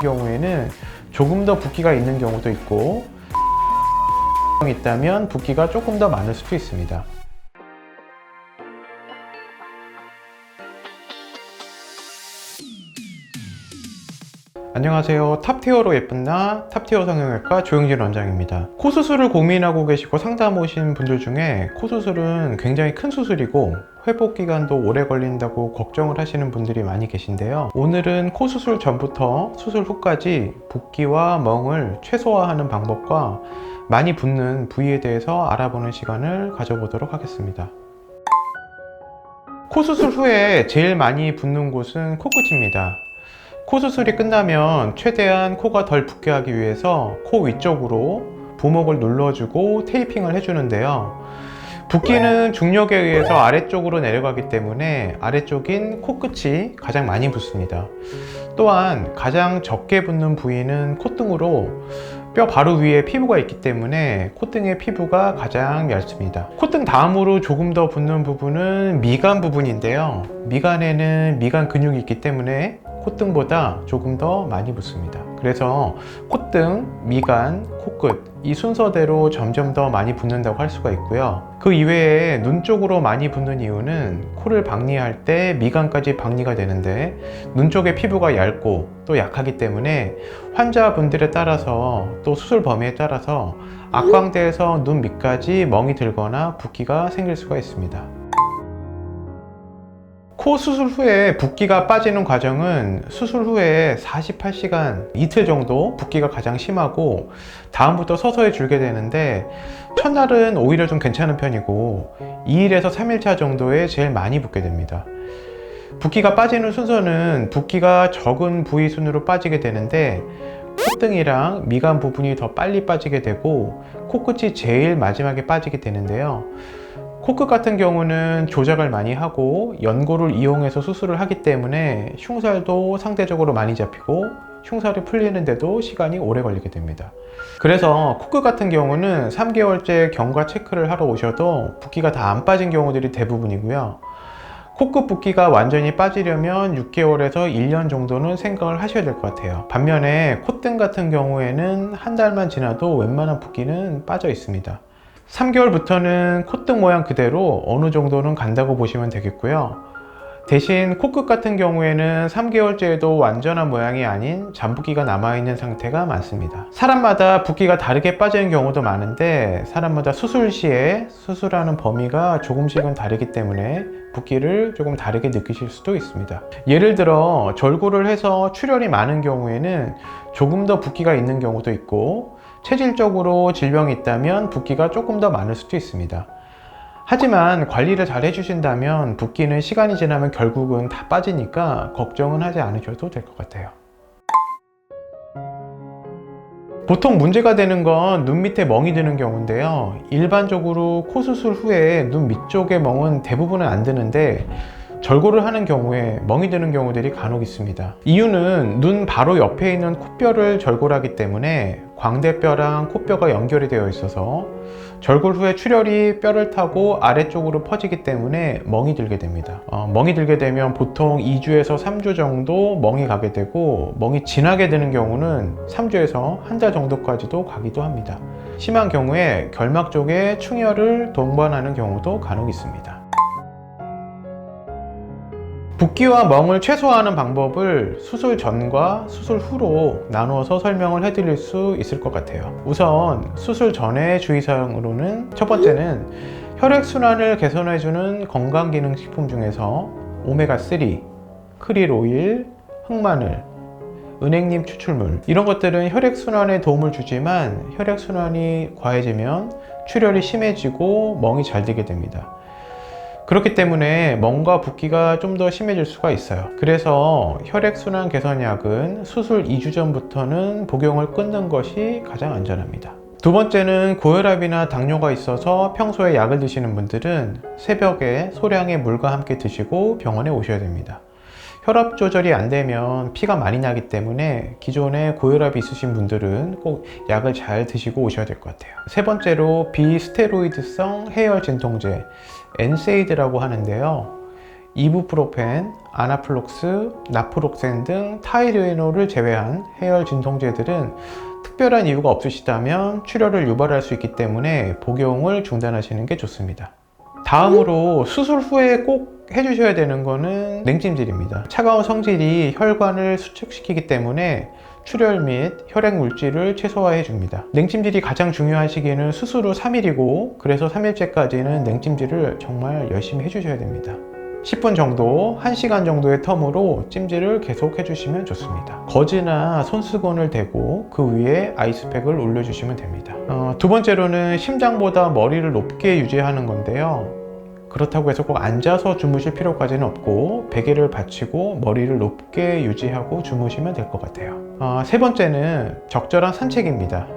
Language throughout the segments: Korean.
경우에는 조금 더 붓기가 있는 경우도 있고 있다면 붓기가 조금 더 많을 수도 있습니다. 안녕하세요. 탑티어로 예쁜 나 탑티어 성형외과 조영진 원장입니다. 코 수술을 고민하고 계시고 상담 오신 분들 중에 코 수술은 굉장히 큰 수술이고 회복 기간도 오래 걸린다고 걱정을 하시는 분들이 많이 계신데요. 오늘은 코 수술 전부터 수술 후까지 붓기와 멍을 최소화하는 방법과 많이 붓는 부위에 대해서 알아보는 시간을 가져보도록 하겠습니다. 코 수술 후에 제일 많이 붓는 곳은 코끝입니다. 코 수술이 끝나면 최대한 코가 덜 붓게 하기 위해서 코 위쪽으로 부목을 눌러주고 테이핑을 해주는데요. 붓기는 중력에 의해서 아래쪽으로 내려가기 때문에 아래쪽인 코끝이 가장 많이 붓습니다. 또한 가장 적게 붓는 부위는 콧등으로 뼈 바로 위에 피부가 있기 때문에 콧등의 피부가 가장 얇습니다. 콧등 다음으로 조금 더 붓는 부분은 미간 부분인데요. 미간에는 미간 근육이 있기 때문에 콧등보다 조금 더 많이 붓습니다. 그래서 콧등, 미간, 코끝 이 순서대로 점점 더 많이 붓는다고 할 수가 있고요. 그 이외에 눈 쪽으로 많이 붓는 이유는 코를 박리할 때 미간까지 박리가 되는데 눈 쪽의 피부가 얇고 또 약하기 때문에 환자분들에 따라서 또 수술 범위에 따라서 악광대에서 눈 밑까지 멍이 들거나 붓기가 생길 수가 있습니다. 코 수술 후에 붓기가 빠지는 과정은 수술 후에 48시간, 이틀 정도 붓기가 가장 심하고 다음부터 서서히 줄게 되는데 첫날은 오히려 좀 괜찮은 편이고 2일에서 3일차 정도에 제일 많이 붓게 됩니다. 붓기가 빠지는 순서는 붓기가 적은 부위 순으로 빠지게 되는데 콧등이랑 미간 부분이 더 빨리 빠지게 되고 코끝이 제일 마지막에 빠지게 되는데요. 코끝 같은 경우는 조작을 많이 하고 연고를 이용해서 수술을 하기 때문에 흉살도 상대적으로 많이 잡히고 흉살이 풀리는데도 시간이 오래 걸리게 됩니다. 그래서 코끝 같은 경우는 3개월째 경과 체크를 하러 오셔도 붓기가 다 안 빠진 경우들이 대부분이고요. 코끝 붓기가 완전히 빠지려면 6개월에서 1년 정도는 생각을 하셔야 될 것 같아요. 반면에 콧등 같은 경우에는 한 달만 지나도 웬만한 붓기는 빠져 있습니다. 3개월부터는 콧등 모양 그대로 어느 정도는 간다고 보시면 되겠고요. 대신 코끝 같은 경우에는 3개월째에도 완전한 모양이 아닌 잔붓기가 남아있는 상태가 많습니다. 사람마다 붓기가 다르게 빠지는 경우도 많은데 사람마다 수술 시에 수술하는 범위가 조금씩은 다르기 때문에 붓기를 조금 다르게 느끼실 수도 있습니다. 예를 들어 절골을 해서 출혈이 많은 경우에는 조금 더 붓기가 있는 경우도 있고 체질적으로 질병이 있다면 붓기가 조금 더 많을 수도 있습니다. 하지만 관리를 잘 해주신다면 붓기는 시간이 지나면 결국은 다 빠지니까 걱정은 하지 않으셔도 될 것 같아요. 보통 문제가 되는 건 눈 밑에 멍이 드는 경우인데요. 일반적으로 코 수술 후에 눈 밑쪽의 멍은 대부분은 안 드는데 절골을 하는 경우에 멍이 드는 경우들이 간혹 있습니다. 이유는 눈 바로 옆에 있는 콧뼈를 절골하기 때문에 광대뼈랑 콧뼈가 연결이 되어 있어서 절골 후에 출혈이 뼈를 타고 아래쪽으로 퍼지기 때문에 멍이 들게 됩니다. 멍이 들게 되면 보통 2주에서 3주 정도 멍이 가게 되고 멍이 진하게 드는 경우는 3주에서 한 달 정도까지도 가기도 합니다. 심한 경우에 결막 쪽에 충혈을 동반하는 경우도 간혹 있습니다. 붓기와 멍을 최소화하는 방법을 수술 전과 수술 후로 나누어서 설명을 해드릴 수 있을 것 같아요. 우선 수술 전의 주의사항으로는 첫 번째는 혈액순환을 개선해주는 건강기능식품 중에서 오메가3, 크릴오일, 흑마늘, 은행잎 추출물 이런 것들은 혈액순환에 도움을 주지만 혈액순환이 과해지면 출혈이 심해지고 멍이 잘 들게 됩니다. 그렇기 때문에 멍과 붓기가 좀 더 심해질 수가 있어요. 그래서 혈액순환 개선약은 수술 2주 전부터는 복용을 끊는 것이 가장 안전합니다. 두 번째는 고혈압이나 당뇨가 있어서 평소에 약을 드시는 분들은 새벽에 소량의 물과 함께 드시고 병원에 오셔야 됩니다. 혈압 조절이 안 되면 피가 많이 나기 때문에 기존에 고혈압이 있으신 분들은 꼭 약을 잘 드시고 오셔야 될 것 같아요. 세 번째로 비스테로이드성 해열 진통제 NSAID라고 하는데요. 이부프로펜, 아나플록스, 나프록센 등 타이레놀을 제외한 해열 진통제들은 특별한 이유가 없으시다면 출혈을 유발할 수 있기 때문에 복용을 중단하시는 게 좋습니다. 다음으로 수술 후에 꼭 해주셔야 되는 거는 냉찜질입니다. 차가운 성질이 혈관을 수축시키기 때문에 출혈 및 혈액 물질을 최소화해 줍니다. 냉찜질이 가장 중요한 시기는 수술 후 3일이고 그래서 3일째까지는 냉찜질을 정말 열심히 해주셔야 됩니다. 10분 정도, 1시간 정도의 텀으로 찜질을 계속 해주시면 좋습니다. 거즈나 손수건을 대고 그 위에 아이스팩을 올려주시면 됩니다. 두 번째로는 심장보다 머리를 높게 유지하는 건데요. 그렇다고 해서 꼭 앉아서 주무실 필요까지는 없고 베개를 받치고 머리를 높게 유지하고 주무시면 될 것 같아요. 세 번째는 적절한 산책입니다.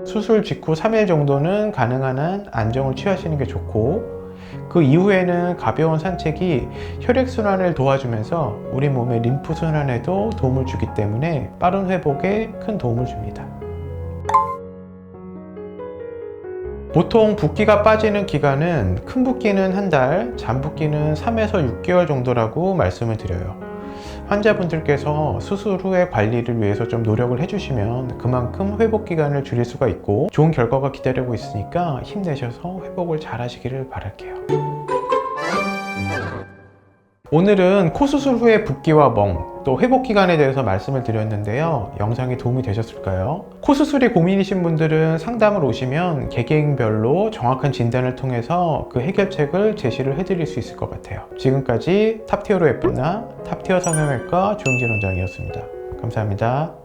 수술 직후 3일 정도는 가능한 한 안정을 취하시는 게 좋고 그 이후에는 가벼운 산책이 혈액순환을 도와주면서 우리 몸의 림프순환에도 도움을 주기 때문에 빠른 회복에 큰 도움을 줍니다. 보통 붓기가 빠지는 기간은 큰 붓기는 한 달, 잔붓기는 3에서 6개월 정도라고 말씀을 드려요. 환자분들께서 수술 후에 관리를 위해서 좀 노력을 해주시면 그만큼 회복 기간을 줄일 수가 있고 좋은 결과가 기다리고 있으니까 힘내셔서 회복을 잘 하시기를 바랄게요. 오늘은 코 수술 후의 붓기와 멍, 또 회복 기간에 대해서 말씀을 드렸는데요. 영상이 도움이 되셨을까요? 코 수술이 고민이신 분들은 상담을 오시면 개개인별로 정확한 진단을 통해서 그 해결책을 제시를 해드릴 수 있을 것 같아요. 지금까지 탑티어로 예쁜 나 탑티어 성형외과 조영진 원장이었습니다. 감사합니다.